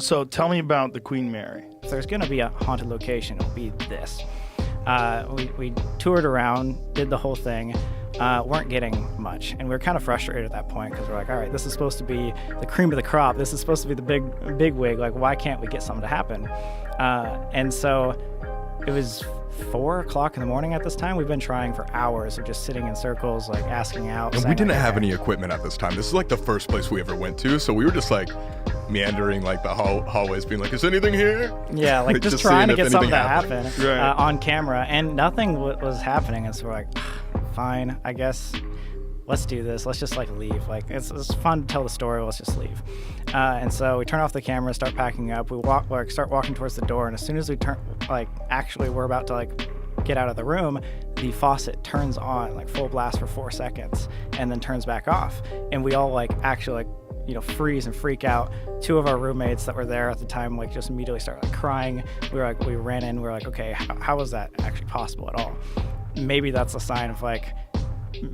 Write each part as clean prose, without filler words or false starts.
So tell me about the Queen Mary. If there's going to be a haunted location, it'll be this. We toured around, did the whole thing, weren't getting much. And we were kind of frustrated at that point because we're like, all right, this is supposed to be the cream of the crop. This is supposed to be the big wig. Like, why can't we get something to happen? And so it was 4 o'clock in the morning at this time. We've been trying for hours of just sitting in circles, like asking out. And we didn't have any equipment at this time. This is like the first place we ever went to. So we were just like meandering like the hallways being like, is anything here? Yeah, like just trying to get something to happen right. On camera. And nothing was happening. And so we're like, fine, I guess let's do this. Let's just like leave. Like it's fun to tell the story. Let's just leave. And so we turn off the camera, start packing up. We start walking towards the door. And as soon as we we're about to like get out of the room, the faucet turns on like full blast for 4 seconds and then turns back off. And we all like actually freeze and freak out. 2 of our roommates that were there at the time like just immediately started like crying. We ran in. We were like, okay, how was that actually possible at all? Maybe that's a sign of like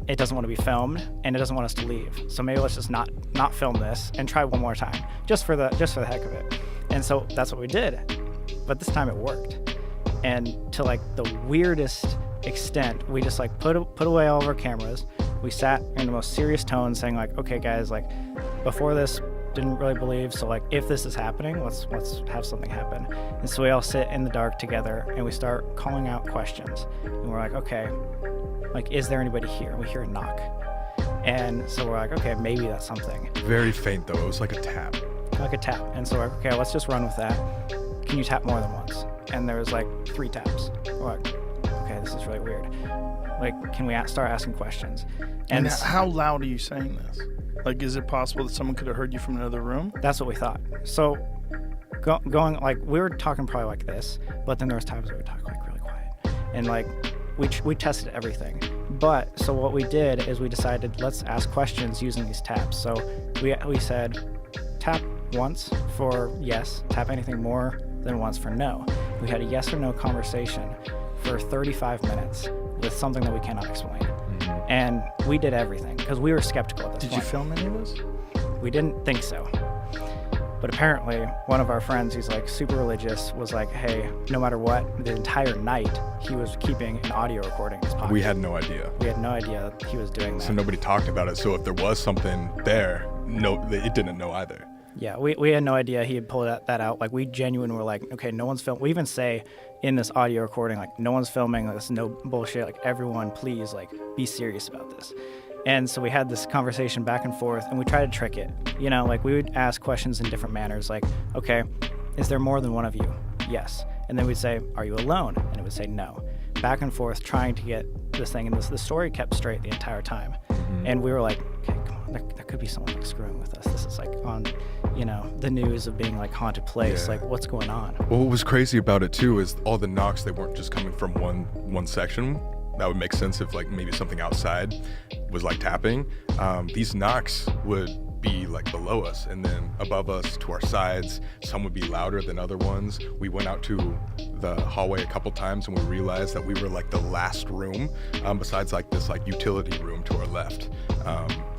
it doesn't want to be filmed and it doesn't want us to leave. So maybe let's just not film this and try one more time, just for the heck of it. And so that's what we did. But this time it worked. And to like the weirdest extent, we just like put away all of our cameras. We sat in the most serious tone saying like, okay guys, like before this didn't really believe, so like if this is happening, let's have something happen. And so we all sit in the dark together and we start calling out questions. And we're like, okay, like is there anybody here? And we hear a knock. And so we're like, okay, maybe that's something. Very faint though, it was like a tap. Like a tap. And so we're like, okay, let's just run with that. Can you tap more than once? And there was like 3 taps. We're like, okay, this is really weird. Like, can we start asking questions? And how loud are you saying this? Like, is it possible that someone could have heard you from another room? That's what we thought. So going, like, we were talking probably like this, but then there was times we would talk like really quiet. And like, we tested everything. But so what we did is we decided, let's ask questions using these taps. So we said, tap once for yes, tap anything more than once for no. We had a yes or no conversation for 35 minutes with something that we cannot explain. Mm-hmm. And we did everything because we were skeptical at this point. Did you film any of this? We didn't think so. But apparently one of our friends who's like super religious was like, hey, no matter what, the entire night he was keeping an audio recording in his pocket. We had no idea. We had no idea that he was doing that. So nobody talked about it. So if there was something there, it didn't know either. Yeah, we had no idea he had pulled that out. Like, we genuinely were like, okay, no one's filming. We even say in this audio recording, like, no one's filming. Like, this is no bullshit. Like, everyone, please, like, be serious about this. And so we had this conversation back and forth, and we tried to trick it. Like, we would ask questions in different manners. Like, okay, is there more than one of you? Yes. And then we'd say, are you alone? And it would say no. Back and forth, trying to get this thing. And the story kept straight the entire time. Mm-hmm. And we were like, okay, come on, there could be someone like screwing with us. This is like on, the news of being like haunted place. Yeah. Like, what's going on? Well, what was crazy about it too is all the knocks, they weren't just coming from one section. That would make sense if like maybe something outside was like tapping. These knocks would be like below us and then above us to our sides. Some would be louder than other ones. We went out to the hallway a couple times and we realized that we were like the last room besides like this like utility room to our left.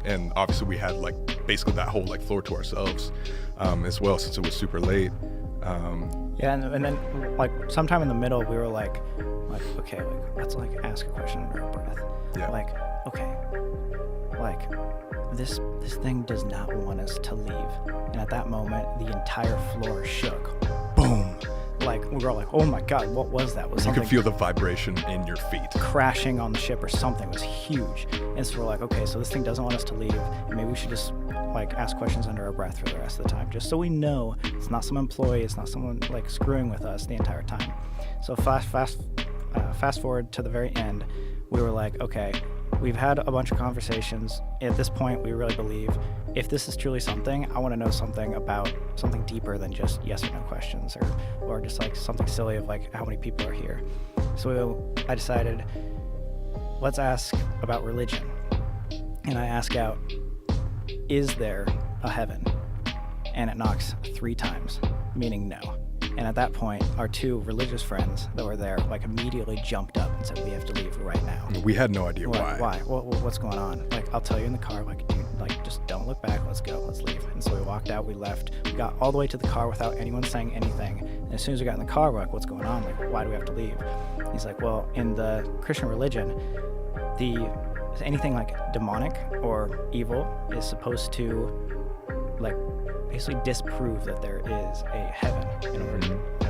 And obviously we had like basically that whole like floor to ourselves as well since it was super late. Yeah, and then like sometime in the middle we were like okay, like let's like ask a question under our breath. Yeah. Like, okay, like this thing does not want us to leave. And at that moment the entire floor shook. Boom. Like we were all like, oh my god, what was that? Was you could feel the vibration in your feet crashing on the ship or something. It was huge. And so we're like, okay, so this thing doesn't want us to leave, and maybe we should just like ask questions under our breath for the rest of the time, just so we know it's not some employee, it's not someone like screwing with us the entire time. So fast forward to the very end, we were like, okay, we've had a bunch of conversations. At this point, we really believe if this is truly something, I want to know something about something deeper than just yes or no questions or just like something silly of like how many people are here. So I decided, let's ask about religion. And I ask out, is there a heaven? And it knocks 3 times, meaning no. And at that point, our 2 religious friends that were there like immediately jumped up and said, we have to leave right now. We had no idea why. Why? What's going on? Like, I'll tell you in the car, like, dude, like, just don't look back. Let's go. Let's leave. And so we walked out. We left. We got all the way to the car without anyone saying anything. And as soon as we got in the car, we're like, what's going on? Like, why do we have to leave? He's like, well, in the Christian religion, anything like demonic or evil is supposed to, like, basically disprove that there is a heaven in order to